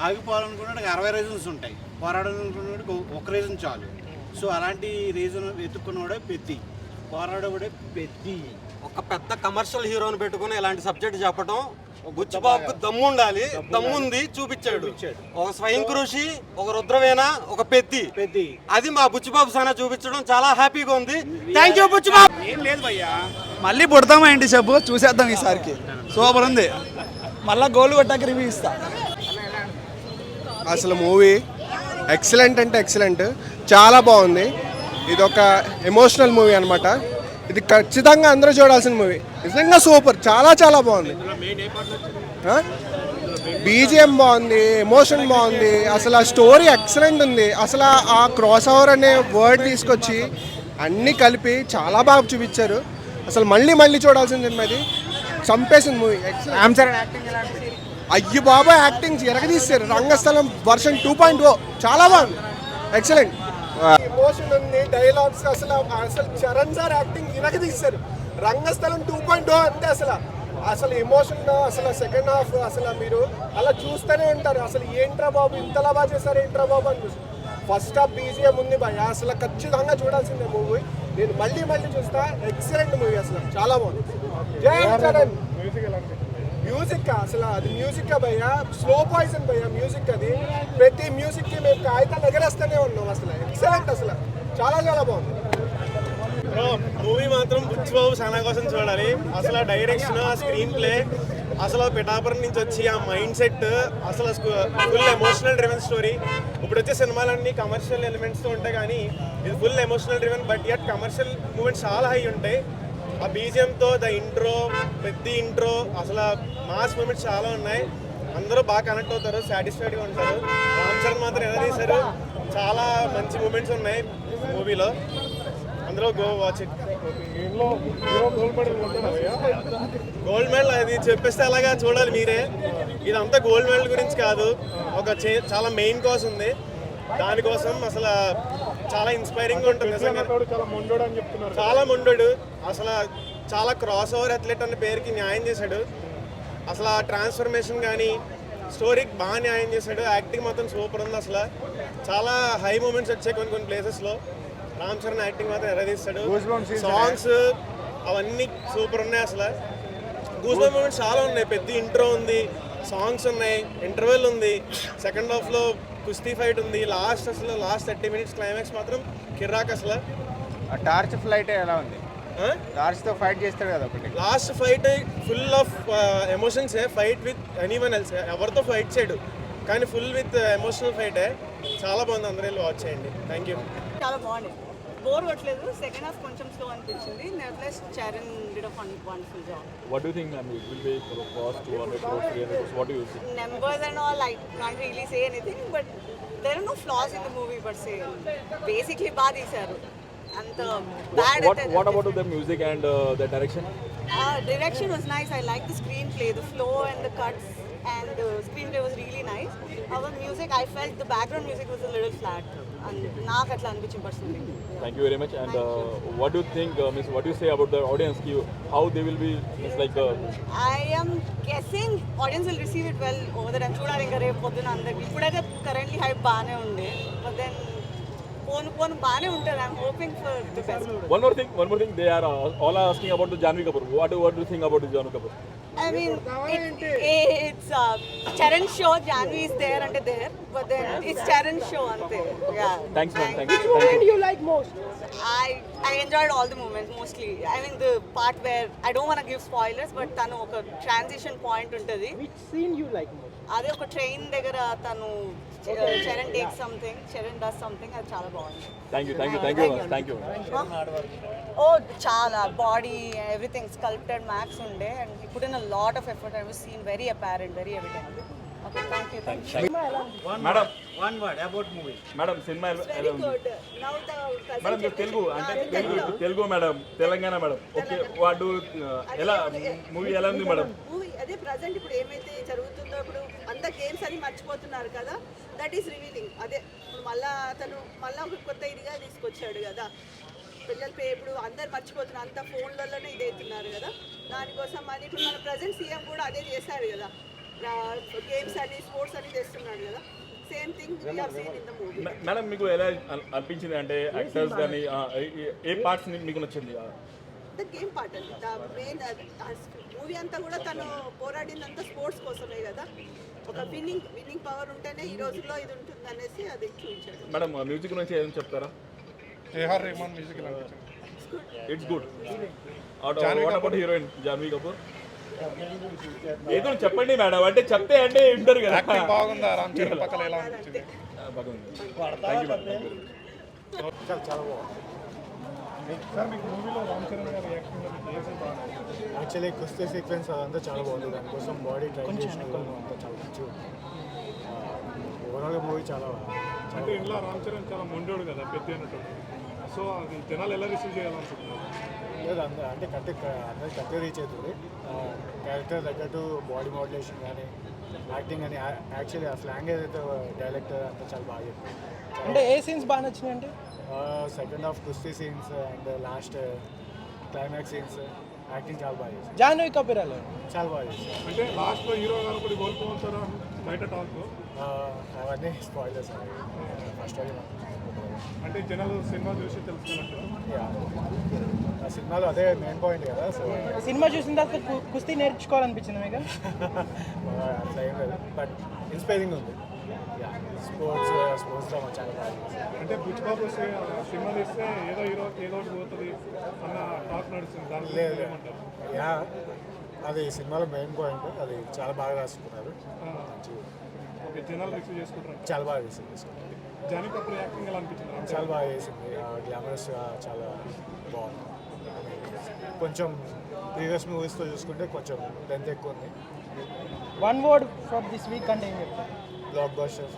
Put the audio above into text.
ఆగిపోవాలనుకున్నాడు 60 reasons ఉంటాయి, పోరాడాలనుకున్నాడు ఒక reason చాలు. సో అలాంటి రీజన్ వెతుక్కున్నవాడే పెద్ది, పోరాడేవాడే పెద్ది. ఒక పెద్ద కమర్షియల్ హీరోని పెట్టుకుని ఇలాంటి సబ్జెక్ట్ చెప్పడం బుచ్చిబాబుకు దమ్ము ఉండాలి, దమ్ముంది చూపించాడు. ఒక స్వయం కృషి, ఒక రుద్రవేణ, ఒక పెద్ది, అది మా బుచ్చిబాబు సానా చూపించడం చాలా హ్యాపీగా ఉంది. Thank you Buchibabu. ఏం లేదు భయ్యా, మళ్ళీ పుడతామా ఏంటి చెప్పు, చూసేద్దాం ఈసారికి. సూపర్ ఉంది, మళ్ళీ గోల్ కొట్టాక రివ్యూ ఇస్తా. అసలు మూవీ ఎక్సలెంట్ అంటే ఎక్సలెంట్, చాలా బాగుంది. ఇది ఒక ఎమోషనల్ మూవీ అనమాట. ఇది ఖచ్చితంగా అందరూ చూడాల్సిన మూవీ, నిజంగా సూపర్, చాలా చాలా బాగుంది. బీజిఎం బాగుంది, ఎమోషన్ బాగుంది, అసలు ఆ స్టోరీ ఎక్సలెంట్ ఉంది. అసలు ఆ క్రాస్ ఓవర్ అనే వర్డ్ తీసుకొచ్చి అన్నీ కలిపి చాలా బాగా చూపించారు. అసలు మళ్ళీ మళ్ళీ చూడాల్సిన సినిమా, ఇది చంపేసింది మూవీ. అయ్యి బాబా యాక్టింగ్ ఎరగదీశారు. రంగస్థలం వర్షన్ 2.0 చాలా బాగుంది, ఎక్సలెంట్. ఎమోషన్ ఉంది, డైలాగ్స్ అసలు చరణ్ సార్ యాక్టింగ్ ఇరగదీశారు. రంగస్థలం 2.0 అంటే అసలు ఎమోషన్, అసలు సెకండ్ హాఫ్ అసలు మీరు అలా చూస్తూనే ఉంటారు. అసలు ఏంట్రా బాబు ఇంతలా బాగా చేశారు ఏంట్రా బాబు అని చూసి. ఫస్ట్ హాఫ్ బీజిఎం ఉంది భయ, అసలు ఖచ్చితంగా చూడాల్సిందే మూవీ. నేను మళ్ళీ మళ్ళీ చూస్తా, ఎక్సలెంట్ మూవీ, అసలు చాలా బాగుంది. జై చరణ్. మ్యూజిక్ అసలు అది మ్యూజిక్ భయ్య, స్లో పాయిజన్ భయ్య మ్యూజిక్. అది ప్రతి మ్యూజిక్ కి మేము కాగితాలు ఎగరేస్తూనే ఉన్నాం. అసలు ఎక్సలెంట్, అసలు చాలా చాలా బాగుంది. మూవీ మాత్రం బుచ్చిబాబు సానా కోసం చూడాలి. అసలు ఆ డైరెక్షన్, ఆ స్క్రీన్ ప్లే, అసలు పిఠాపురం నుంచి వచ్చి ఆ మైండ్ సెట్, అసలు ఫుల్ ఎమోషనల్ డ్రివెన్ స్టోరీ. ఇప్పుడు వచ్చే సినిమాలన్నీ కమర్షియల్ ఎలిమెంట్స్తో ఉంటాయి, కానీ ఇది full emotional driven, but yet commercial moments చాలా హై ఉంటాయి. ఆ బీజిఎంతో ద ఇంట్రో, పెద్ద ఇంట్రో, అసలు మాస్ మూమెంట్స్ చాలా ఉన్నాయి. అందరూ బాగా కనెక్ట్ అవుతారు, సాటిస్ఫైడ్గా ఉంటారు. రామ్ చరణ్ మాత్రం ఎలా తీశారు, చాలా మంచి మూమెంట్స్ ఉన్నాయి మూవీలో. అందరూ go watch it. Gold medal అది చెప్పేస్తే అలాగా చూడాలి మీరే. ఇదంతా గోల్డ్ మెడల్ గురించి కాదు, ఒక చాలా మెయిన్ కాజ్ ఉంది. దానికోసం అసలు చాలా ఇన్స్పైరింగ్గా ఉంటుంది నిజంగా. చాలా మొండోడు, అసలు చాలా క్రాస్ ఓవర్ అథ్లెట్ అనే పేరుకి న్యాయం చేశాడు. అసలు ఆ ట్రాన్స్ఫర్మేషన్ కానీ స్టోరీకి బాగా న్యాయం చేశాడు. యాక్టింగ్ మాత్రం సూపర్ ఉంది. అసలు చాలా హై మూమెంట్స్ వచ్చాయి కొన్ని ప్లేసెస్లో. రామ్ చరణ్ యాక్టింగ్ మాత్రం ఎర్రదీస్తాడు. సాంగ్స్ అవన్నీ సూపర్ ఉన్నాయి. అసలు గూస్ బంప్ మూమెంట్స్ చాలా ఉన్నాయి. పెద్ద ఇంట్రో ఉంది, సాంగ్స్ ఉన్నాయి, ఇంటర్వెల్ ఉంది, సెకండ్ హాఫ్లో కుస్తీ ఫైట్ ఉంది, లాస్ట్ 30 minutes క్లైమాక్స్ మాత్రం కిర్రాక్. అసలు టార్చ్ ఫ్లైట్ ఎలా ఉంది, టార్చ్తో ఫైట్ చేస్తాడు కదా ఒకటి. లాస్ట్ ఫైట్ ఫుల్ ఆఫ్ ఎమోషన్సే, ఫైట్ విత్ ఎనీవన్ ఎల్స్, ఎవరితో ఫైట్ చేయడు కానీ ఫుల్ విత్ ఎమోషనల్ ఫైటే. చాలా బాగుంది, అందరూ వెళ్ళి వాచ్ చేయండి. Thank you. చాలా బాగుంది, బోర్ కొట్టలేదు. సెకండ్ హాఫ్ కొంచెం స్లో అనిపించింది. నెవర్‌లెస్ Charan did a wonderful job. What do you think, ma'am? It will be cost 200 crores, 300 crores. What do you think? Numbers and all, I can't really say anything, but there are no flaws in the movie per se. Basically, బాగా తీశారు. అంత bad. What about the music and the direction? Direction was nice. I like the screenplay, the flow and the cuts, and the screenplay was really nice. Our music, I felt the background music was a little flat. And నాకు అట్లా అనిపించింది personally. Thank you very much. And what do you think, Miss? What do you say about the audience? How they will be? It's like. I am guessing audience will receive it well over the time. చూడాలి ఇంకా రేపు పొద్దున అందరికి. ఇప్పుడైతే currently hype బాగానే ఉంది, but then పోను బాగానే ఉంటుంది. I'm hoping for the best. One more thing. They are all asking about the Janhvi Kapoor. What do you think about the Janhvi Kapoor? I mean, it's Charan's show. Janhvi is there and there, but then it's Charan's show ante. Yeah. Thanks, man. Thank you. Which moment you like most? I enjoyed all the moments mostly. I mean, the part where I don't want to give spoilers, but tanu oka transition point untadi. Which scene you like most? అదే ఒక train దగ్గర తను Charan take something, Charan does something, అది చాలా బాగుంది. Thank you. ఓ చాలా body everything sculpted max ఉండే, and he put in a lot of effort. I was seen very apparent, very evident. Okay, thank you. Madam, one word about movie. Madam, cinema Very good. Now the Madam, Telugu అంటే Telugu madam, Telangana madam. Okay, వాడు ఎలా movie ఎలా ఉంది madam? Movie అదే present ఇప్పుడు ఏమైతే జరుగుతుందో, ఇప్పుడు అంత గేమ్స్ అని మర్చిపోతున్నారు కదా, దట్ ఈస్ రివీలింగ్. అదే ఇప్పుడు మళ్ళీ ఒక కొత్త ఇదిగా తీసుకొచ్చాడు కదా. పిల్లలు ఇప్పుడు అందరు మర్చిపోతున్నారు, అంత ఫోన్లలోనే ఇదవుతున్నారు కదా. దానికోసం అది ఇప్పుడు మన ప్రజెంట్ సీఎం కూడా అదే చేశారు కదా. గేమ్స్ అని స్పోర్ట్స్ అని తెస్తున్నాడు కదా, same thing we have seen in the movie. Madam మీకు ఎలా అనిపించింది అంటే యాక్టర్స్ కానీ ఏ పార్ట్స్ మీకు నచ్చింది? ద గేమ్ పార్ట్ అండి, ద మెయిన్ మూవీ అంతా కూడా తను పోరాడిందంతా స్పోర్ట్స్ కోసమే కదా. ఒక విన్నింగ్ పవర్ ఉంటేనే ఈ రోజుల్లో ఇది ఉంటుంది అనేసి అది చూపించాడు. మేడం మ్యూజిక్ గురించి ఏం చెప్తారా? AR Rahman music it's good. What about heroine Janhvi Kapoor? ఏదో చెప్పండి మేడం, అంటే చెప్తే అంటే వింటారు కదా. బాగుందా? రామ్ చరణ్ పక్కన ఎలా అనిపించింది? బాగుంది. Thank you madam. చాలా బాగుంది సార్. మీకు మూవీలో రామ్ చరణ్ గారి యాక్టింగ్ యాక్చువల్లీ కుస్తీ సీక్వెన్స్ అదంతా చాలా బాగుంది. దానికోసం బాడీ ట్రైన్ చేసిన అంతా చాలా మంచిగా ఉంది. ఓవరాల్గా మూవీ చాలా అంటే ఇంట్లో రామ్ చరణ్ చాలా మొండోడు కదా, పెద్ద అన్నట్టు. సో అది జనాలు ఎలా రిసీవ్ చేయాలనుకుంటున్నారు? లేదు అంటే అందరికి కరెక్ట్గా రీచ్ అవుతుంది. క్యారెక్టర్ తగ్గట్టు బాడీ మోడ్యులేషన్ కానీ యాక్టింగ్ కానీ యాక్చువల్లీ ఆ స్లాంగ్ ఏదైతే డైరెక్టర్ అంతా చాలా బాగా చెప్తుంది. అంటే ఏ సీన్స్ బాగా నచ్చినాయి అంటే? సెకండ్ హాఫ్ కుస్తీ scenes and last climax scenes acting చాలా బాగా చేశారు. జాహ్నవి కపూర్ అలా చాలా బాగా చేశారు. అంటే లాస్ట్లో హీరో గారు కూడా కోల్పోతారా బయట టాక్? అవన్నీ స్పాయిలర్స్ ఫస్ట్ అంటే జనాలు సినిమా చూసి తెలుసుకున్నట్టు. ఆ సినిమాలో అదే మెయిన్ పాయింట్ కదా. సో సినిమా చూసిన తర్వాత కుస్తీ నేర్చుకోవాలనిపించింది మీకు? అట్లా ఏం లేదు, బట్ ఇన్స్పైరింగ్ ఉంది. స్పోర్ట్స్లో చాలా బాగా చేశారు. అంటే బుచ్చిబాబు సినిమా తీస్తే ఏదో హీరో ఏదో ఒకటి పోతుంది అన్న టాక్ నడుస్తుంది, దాని లేదు ఏమంటారు? యా, అది సినిమాలో మెయిన్ పాయింట్. అది చాలా బాగా రాసుకున్నారు. ఓకే, జనాలు రిసీవ్ చేసుకుంటారు. చాలా బాగా రిసీవ్ చేసుకున్నారు. జాహ్నవి కపూర్ యాక్టింగ్ ఎలా అనిపించింది? చాలా బాగా చేసింది. గ్లామరస్గా చాలా బాగుంది. కొంచెం ప్రీవియస్ మూవీస్తో చూసుకుంటే కొంచెం లెంత్ ఎక్కువ ఉంది. One word for this week అంటే ఏం చెప్తారు? Block buster.